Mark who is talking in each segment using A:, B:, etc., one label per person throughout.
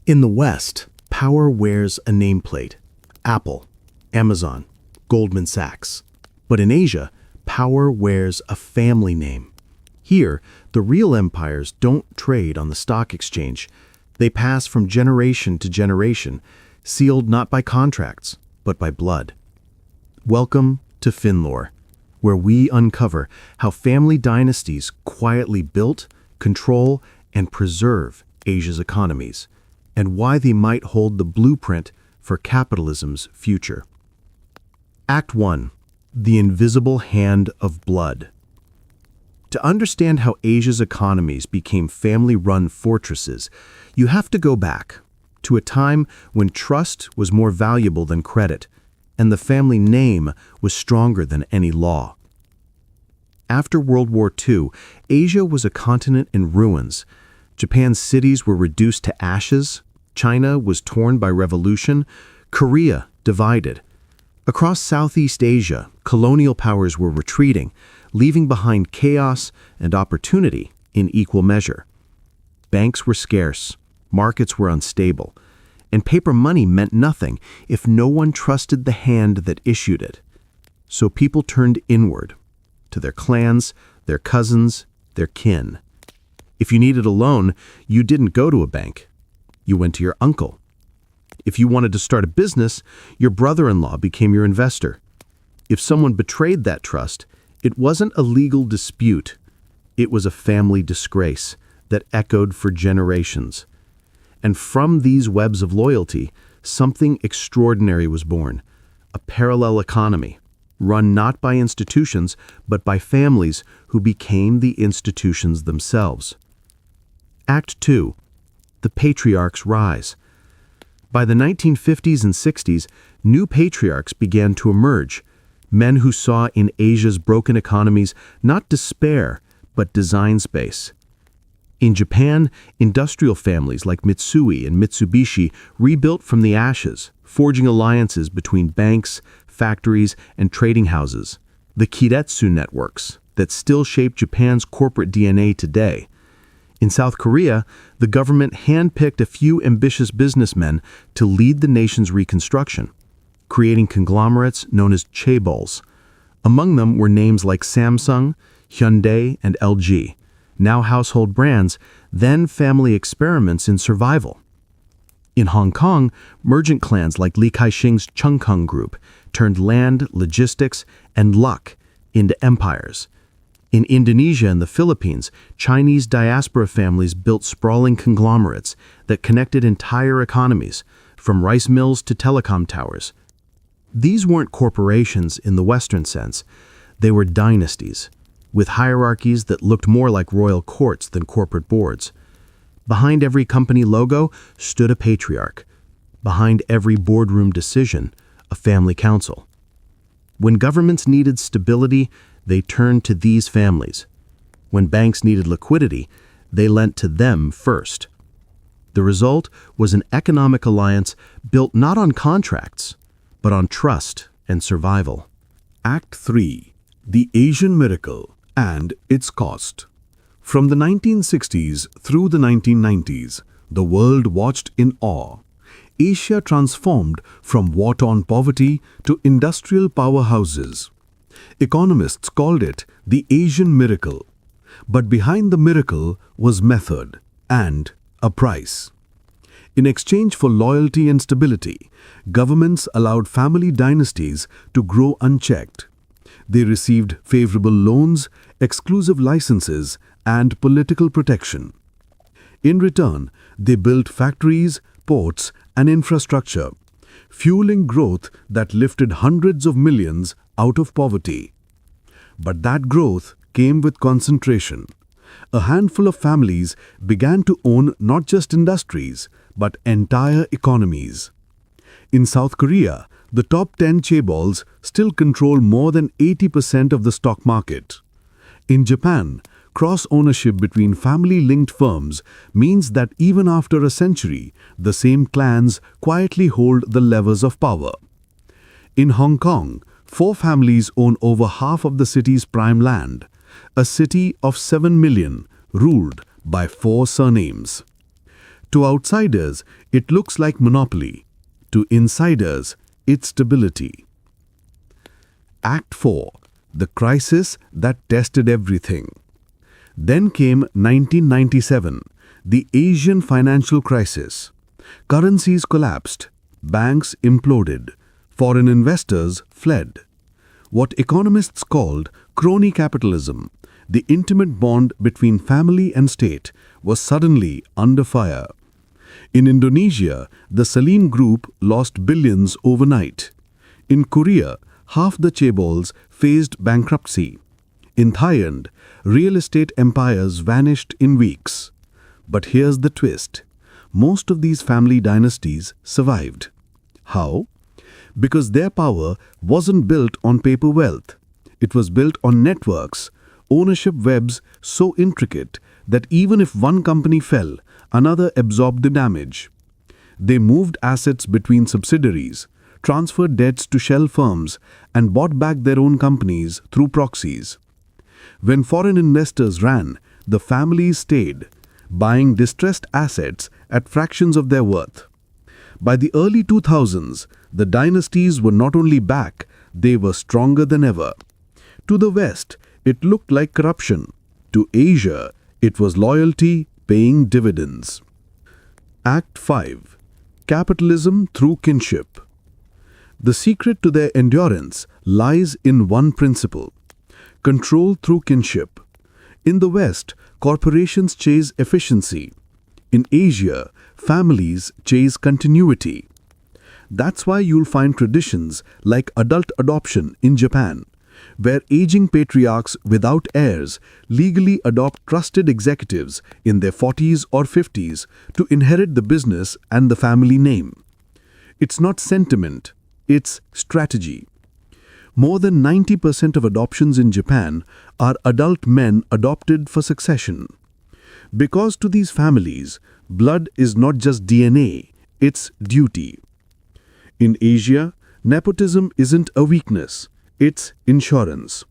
A: In the West, power wears a nameplate: Apple, Amazon, Goldman Sachs. But in Asia, power wears a family name. Here, the real empires don't trade on the stock exchange. They pass from generation to generation, sealed not by contracts, but by blood. Welcome to Finlore, where we uncover how family dynasties quietly built, control, and preserve Asia's economies, and why they might hold the blueprint for capitalism's future. Act 1. The Invisible Hand of Blood. To understand how Asia's economies became family-run fortresses, you have to go back to a time when trust was more valuable than credit, and the family name was stronger than any law. After World War II, Asia was a continent in ruins. Japan's cities were reduced to ashes, China was torn by revolution, Korea divided. Across Southeast Asia, colonial powers were retreating, leaving behind chaos and opportunity in equal measure. Banks were scarce, markets were unstable, and paper money meant nothing if no one trusted the hand that issued it. So people turned inward, to their clans, their cousins, their kin. If you needed a loan, you didn't go to a bank. You went to your uncle. If you wanted to start a business, your brother-in-law became your investor. If someone betrayed that trust, it wasn't a legal dispute. It was a family disgrace that echoed for generations. And from these webs of loyalty, something extraordinary was born: a parallel economy, run not by institutions, but by families who became the institutions themselves. Act 2. The Patriarchs' Rise. By the 1950s and 60s, new patriarchs began to emerge, men who saw in Asia's broken economies not despair, but design space. In Japan, industrial families like Mitsui and Mitsubishi rebuilt from the ashes, forging alliances between banks, factories, and trading houses, the Keiretsu networks that still shape Japan's corporate DNA today. In South Korea, the government handpicked a few ambitious businessmen to lead the nation's reconstruction, creating conglomerates known as chaebols. Among them were names like Samsung, Hyundai, and LG, now household brands, then family experiments in survival. In Hong Kong, merchant clans like Li Ka-shing's Chung-Kung Group turned land, logistics, and luck into empires. In Indonesia and the Philippines, Chinese diaspora families built sprawling conglomerates that connected entire economies, from rice mills to telecom towers. These weren't corporations in the Western sense. They were dynasties, with hierarchies that looked more like royal courts than corporate boards. Behind every company logo stood a patriarch. Behind every boardroom decision, a family council. When governments needed stability, they turned to these families. When banks needed liquidity, they lent to them first. The result was an economic alliance built not on contracts, but on trust and survival.
B: Act 3. The Asian Miracle and its Cost. From the 1960s through the 1990s, the world watched in awe. Asia transformed from war-torn poverty to industrial powerhouses. Economists called it the Asian Miracle. But behind the miracle was method and a price. In exchange for loyalty and stability, governments allowed family dynasties to grow unchecked. They received favorable loans, exclusive licenses, and political protection. In return, they built factories, ports, and infrastructure, fueling growth that lifted hundreds of millions out of poverty. But that growth came with concentration. A handful of families began to own not just industries, but entire economies. In South Korea, the top 10 chaebols still control more than 80% of the stock market. In Japan, cross-ownership between family-linked firms means that even after a century, the same clans quietly hold the levers of power. In Hong Kong, 4 families own over half of the city's prime land, a city of 7 million ruled by 4 surnames. To outsiders, it looks like monopoly. To insiders, it's stability. Act 4. The crisis that tested everything. Then came 1997, the Asian financial crisis. Currencies collapsed, banks imploded, foreign investors fled. What economists called crony capitalism, the intimate bond between family and state, was suddenly under fire. In Indonesia, the Salim Group lost billions overnight. In Korea, half the chaebols faced bankruptcy. In Thailand, real estate empires vanished in weeks. But here's the twist. Most of these family dynasties survived. How? Because their power wasn't built on paper wealth. It was built on networks, ownership webs so intricate that even if one company fell, another absorbed the damage. They moved assets between subsidiaries, transferred debts to shell firms, and bought back their own companies through proxies. When foreign investors ran, the families stayed, buying distressed assets at fractions of their worth. By the early 2000s, the dynasties were not only back, they were stronger than ever. To the West, it looked like corruption. To Asia, it was loyalty paying dividends. Act 5. Capitalism through kinship. The secret to their endurance lies in one principle: control through kinship. In the West, corporations chase efficiency. In Asia, families chase continuity. That's why you'll find traditions like adult adoption in Japan, where aging patriarchs without heirs legally adopt trusted executives in their 40s or 50s to inherit the business and the family name. It's not sentiment, it's strategy. More than 90% of adoptions in Japan are adult men adopted for succession. Because to these families, blood is not just DNA, it's duty. In Asia, nepotism isn't a weakness, it's insurance.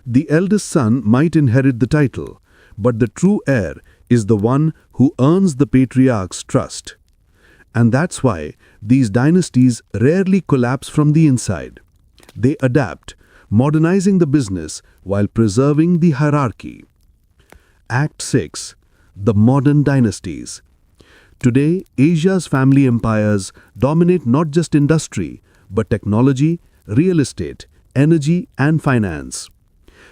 B: The eldest son might inherit the title, but the true heir is the one who earns the patriarch's trust. And that's why these dynasties rarely collapse from the inside. They adapt, modernizing the business while preserving the hierarchy. Act 6. The modern dynasties. Today, Asia's family empires dominate not just industry, but technology, real estate, energy, and finance.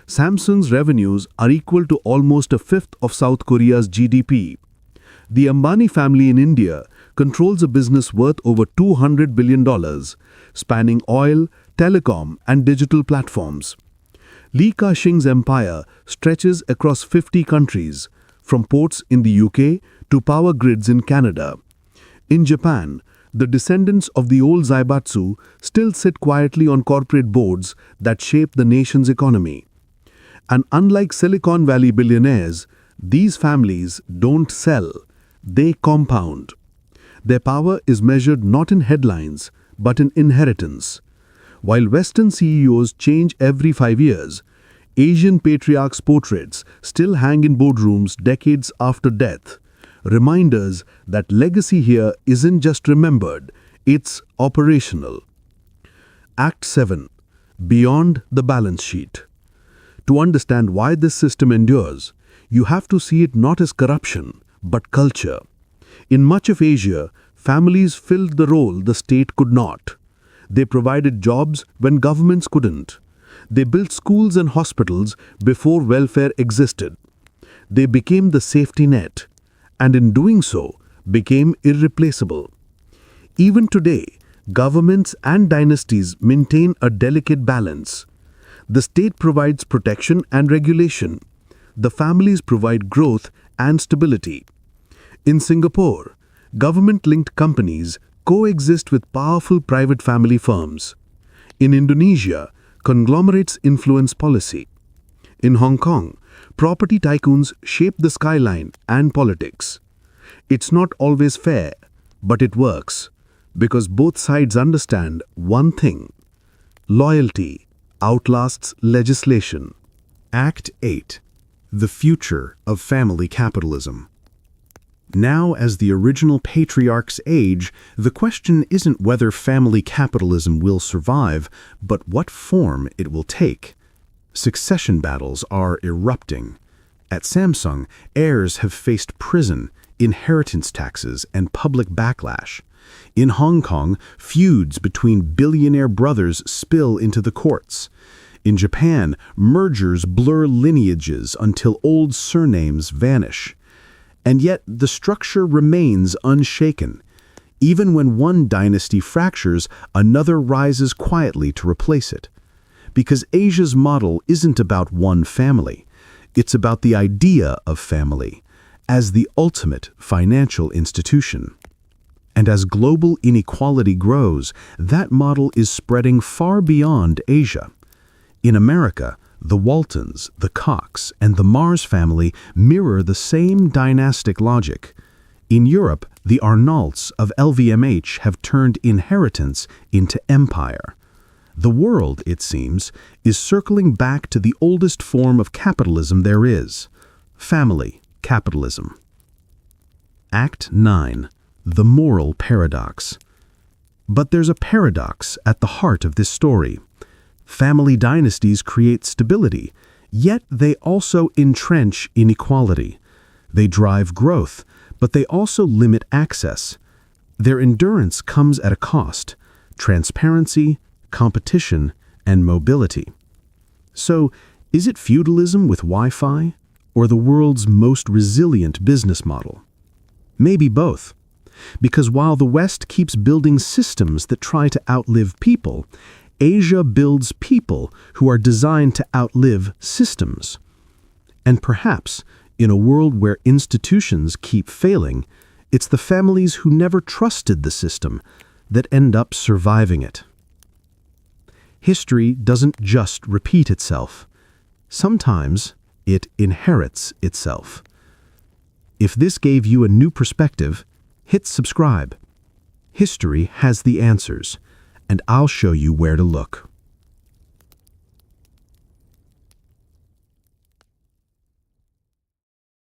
B: Samsung's revenues are equal to almost a fifth of South Korea's GDP. The Ambani family in India controls a business worth over $200 billion, spanning oil, telecom, and digital platforms. Li Ka-shing's empire stretches across 50 countries, from ports in the UK to power grids in Canada. In Japan, the descendants of the old zaibatsu still sit quietly on corporate boards that shape the nation's economy. And unlike Silicon Valley billionaires, these families don't sell, they compound. Their power is measured not in headlines, but in inheritance. While Western CEOs change every 5 years, Asian patriarchs' portraits still hang in boardrooms decades after death, reminders that legacy here isn't just remembered, it's operational. Act 7. Beyond the balance sheet. To understand why this system endures, you have to see it not as corruption, but culture. In much of Asia, families filled the role the state could not. They provided jobs when governments couldn't. They built schools and hospitals before welfare existed. They became the safety net, and in doing so, became irreplaceable. Even today, governments and dynasties maintain a delicate balance. The state provides protection and regulation. The families provide growth and stability. In Singapore, government-linked companies coexist with powerful private family firms. In Indonesia, conglomerates influence policy. In Hong Kong, property tycoons shape the skyline and politics. It's not always fair, but it works, because both sides understand one thing: loyalty outlasts legislation.
A: Act 8. The future of family capitalism. Now, as the original patriarchs age, the question isn't whether family capitalism will survive, but what form it will take. Succession battles are erupting. At Samsung, heirs have faced prison, inheritance taxes, and public backlash. In Hong Kong, feuds between billionaire brothers spill into the courts. In Japan, mergers blur lineages until old surnames vanish. And yet, the structure remains unshaken. Even when one dynasty fractures, another rises quietly to replace it. Because Asia's model isn't about one family. It's about the idea of family as the ultimate financial institution. And as global inequality grows, that model is spreading far beyond Asia. In America, the Waltons, the Cox, and the Mars family mirror the same dynastic logic. In Europe, the Arnaults of LVMH have turned inheritance into empire. The world, it seems, is circling back to the oldest form of capitalism there is: family capitalism. Act 9. The Moral Paradox. But there's a paradox at the heart of this story. Family dynasties create stability, yet they also entrench inequality. They drive growth, but they also limit access. Their endurance comes at a cost: transparency, competition, and mobility. So, is it feudalism with Wi-Fi, or the world's most resilient business model? Maybe both. Because while the West keeps building systems that try to outlive people, Asia builds people who are designed to outlive systems. And perhaps, in a world where institutions keep failing, it's the families who never trusted the system that end up surviving it. History doesn't just repeat itself. Sometimes it inherits itself. If this gave you a new perspective, hit subscribe. History has the answers, and I'll show you where to look.